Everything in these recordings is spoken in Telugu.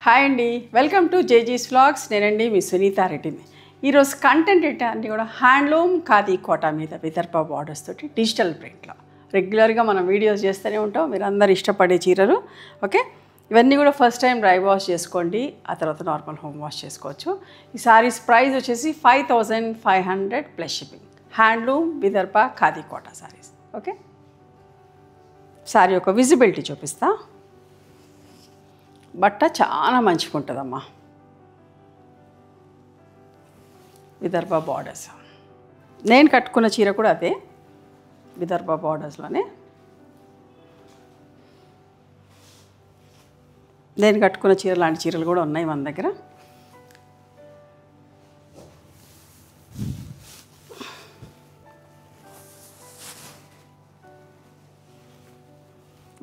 హాయ్ అండి, వెల్కమ్ టు జేజీస్ వ్లాగ్స్. నేనండి మీ సునీత రెడ్డిని. ఈరోజు కంటెంట్ ఏంటంటే కూడా హ్యాండ్లూమ్ ఖాదీ కోటా మీద విదర్భ బార్డర్స్ తోటి డిజిటల్ ప్రింట్లో రెగ్యులర్గా మనం వీడియోస్ చేస్తూనే ఉంటాం. మీరు అందరు ఇష్టపడే చీరలు. ఓకే, ఇవన్నీ కూడా ఫస్ట్ టైం డ్రై వాష్ చేసుకోండి, ఆ తర్వాత నార్మల్ హోమ్ వాష్ చేసుకోవచ్చు. ఈ సారీస్ ప్రైస్ వచ్చేసి 5500 plus shipping. Handloom Vidarbha khadi Kota sarees. Okay, saree యొక్క విజిబిలిటీ చూపిస్తా. బట్ట చాలా మంచిగా ఉంటుందమ్మా. విదర్భ బార్డర్స్, నేను కట్టుకున్న చీర కూడా అదే విదర్భ బార్డర్స్లోనే. నేను కట్టుకున్న చీర లాంటి చీరలు కూడా ఉన్నాయి మన దగ్గర.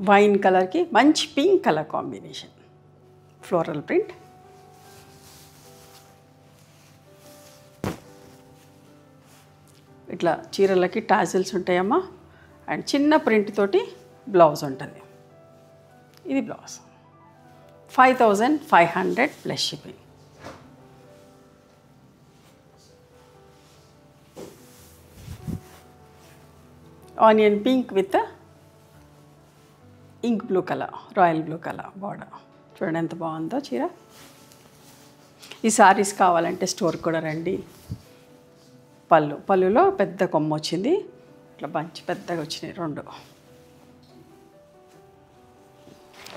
వైన్ కలర్కి మంచి pink colour combination, floral print. ఇట్లా చీరలకి టాజిల్స్ ఉంటాయమ్మా, అండ్ చిన్న ప్రింట్ తోటి బ్లౌజ్ ఉంటుంది. ఇది blouse. 5500 plus shipping. Onion pink with ink blue colour, royal blue colour border. చూడండి ఎంత బాగుందో చీర. ఈ సారీస్ కావాలంటే స్టోర్ కూడా రండి. పళ్ళులో పెద్ద కొమ్మ వచ్చింది, ఇట్లా బంచ్ పెద్దగా వచ్చినాయి రెండు.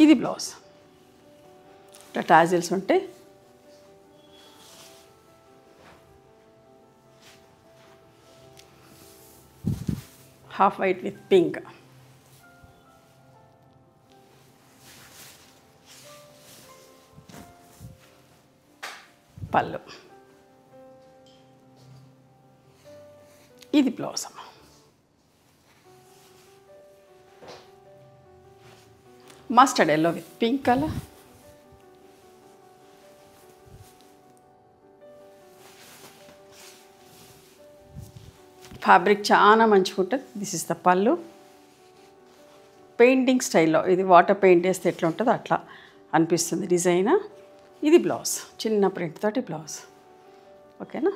ఇది బ్లౌజ్. ఇట్లా టాజిల్స్ ఉంటే హాఫ్ వైట్ విత్ పింక్. పళ్ళు. ఇది బ్లౌజ్ అమ్మ. Mustard yellow with pink colour. Fabric చాలా మంచిగా ఉంటుంది. దిస్ ఇస్ ద పళ్ళు. పెయింటింగ్ స్టైల్లో, ఇది వాటర్ పెయింట్ వేస్తే ఎట్లా ఉంటుందో అట్లా అనిపిస్తుంది డిజైన్. ఇది బ్లౌజ్, చిన్న ప్రింట్ తోటి బ్లౌజ్. ఓకేనా.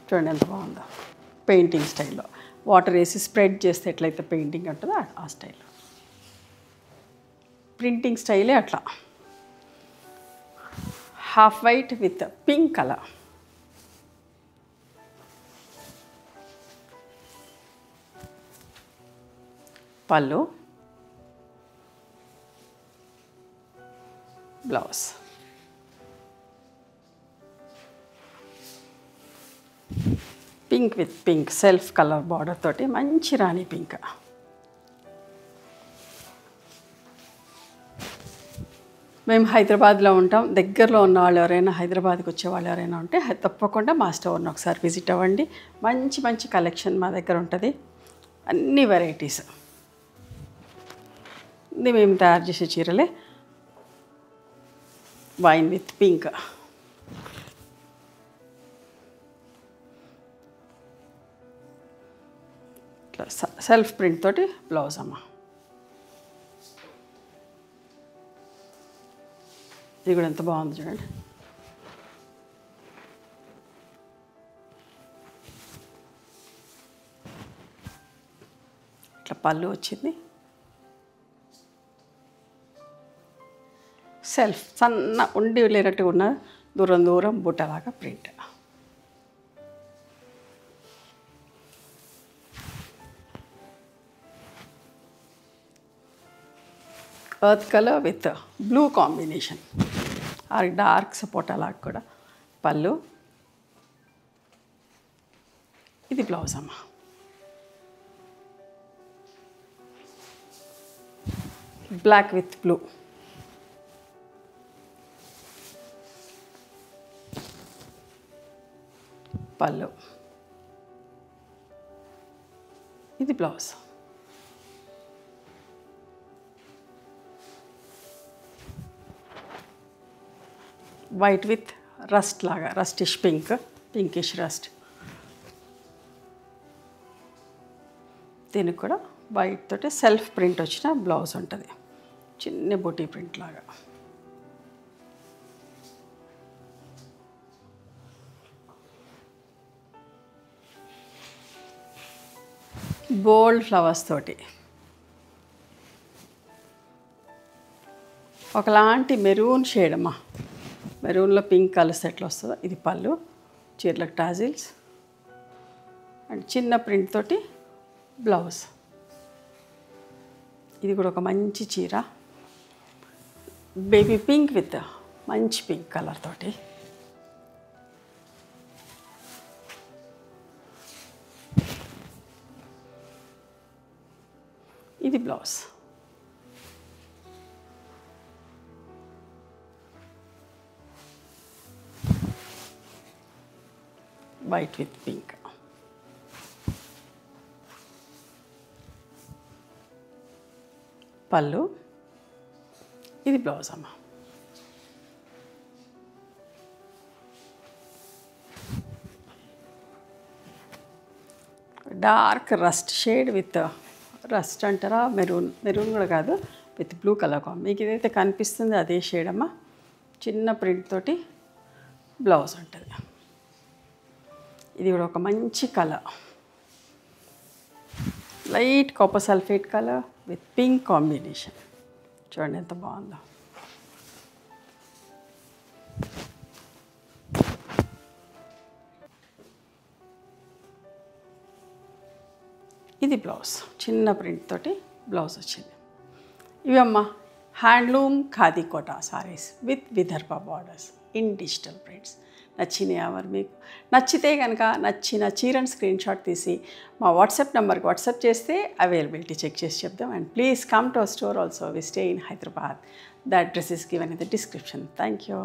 చూడండి ఎంత బాగుందో. పెయింటింగ్ స్టైల్లో వాటర్ వేసి స్ప్రెడ్ చేస్తే ఎట్లయితే పెయింటింగ్ ఉంటుందో ఆ స్టైల్లో. ప్రింటింగ్ స్టైలే అట్లా. Half white with pink colour. పళ్ళు, blouse. Pink with pink self colour border తోటి మంచి రాణి పింక్. మేము హైదరాబాద్లో ఉంటాం. దగ్గరలో ఉన్న వాళ్ళు ఎవరైనా, హైదరాబాద్కి వచ్చే వాళ్ళు ఎవరైనా ఉంటే తప్పకుండా మా స్టోర్ని ఒకసారి విజిట్ అవ్వండి. మంచి మంచి కలెక్షన్ మా దగ్గర ఉంటుంది, అన్ని వెరైటీస్. ఇది మేము తయారు చేసే చీరలే. Wine with pink. ఇట్లా సెల్ఫ్ ప్రింట్ తోటి బ్లౌజ్ అమ్మ. ఇది కూడా ఎంత బాగుంది చూడండి. ఇట్లా పళ్ళు వచ్చింది. సెల్ఫ్ సన్న ఉండి లేనట్టుగా ఉన్న దూరం దూరం బుట్టలాగా print. Earth colour with blue combination, or dark సపోటా లాగా కూడా పళ్ళు. ఇది బ్లౌజ్ అమ్మ. Black with blue. పళ్ళు. ఇది బ్లౌజ్. వైట్ విత్ రస్ట్ లాగా, రస్టిష్ పింక్, పింకిష్ రస్ట్. దీనికి కూడా వైట్ తోటి సెల్ఫ్ ప్రింట్ వచ్చిన బ్లౌజ్ ఉంటుంది, చిన్న బొటీ ప్రింట్ లాగా. బోల్డ్ ఫ్లవర్స్ తోటి ఒకలాంటి మెరూన్ షేడ్ అమ్మా, మెరూన్లో పింక్ కలర్స్ ఎట్లా వస్తుందో ఇది పళ్ళు, చీరలకు టాజిల్స్ అండ్ చిన్న ప్రింట్ తోటి బ్లౌజ్. ఇది కూడా ఒక మంచి చీర, బేబీ పింక్ విత్ మంచి పింక్ కలర్ తోటి. ఇది బ్లౌజ్. White with pink. పళ్ళు, ఇది బ్లౌజ్ అమ్మ. Dark rust shade with, rust అంటారా మెరూన్, మెరూన్ కూడా కాదు, విత్ బ్లూ కలర్. మీకు ఏదైతే కనిపిస్తుందో అదే షేడ్ అమ్మ. చిన్న ప్రింట్ తోటి బ్లౌజ్ ఉంటుంది. ఇది కూడా ఒక మంచి colour, light copper sulphate colour with pink combination. చూడండి ఎంత బాగుందో. ఇది బ్లౌజ్, చిన్న ప్రింట్ తోటి బ్లౌజ్ వచ్చింది. ఇవి అమ్మ handloom khadi Kota sarees with Vidarbha borders in digital prints. నచ్చినాయి ఎవరు మీకు? నచ్చితే కనుక నచ్చిన చీరని స్క్రీన్ షాట్ తీసి మా వాట్సాప్ నెంబర్కి వాట్సాప్ చేస్తే అవైలబిలిటీ చెక్ చేసి చెప్దాం. And please come to our store also. We stay in Hyderabad. The address is given in the description. Thank you.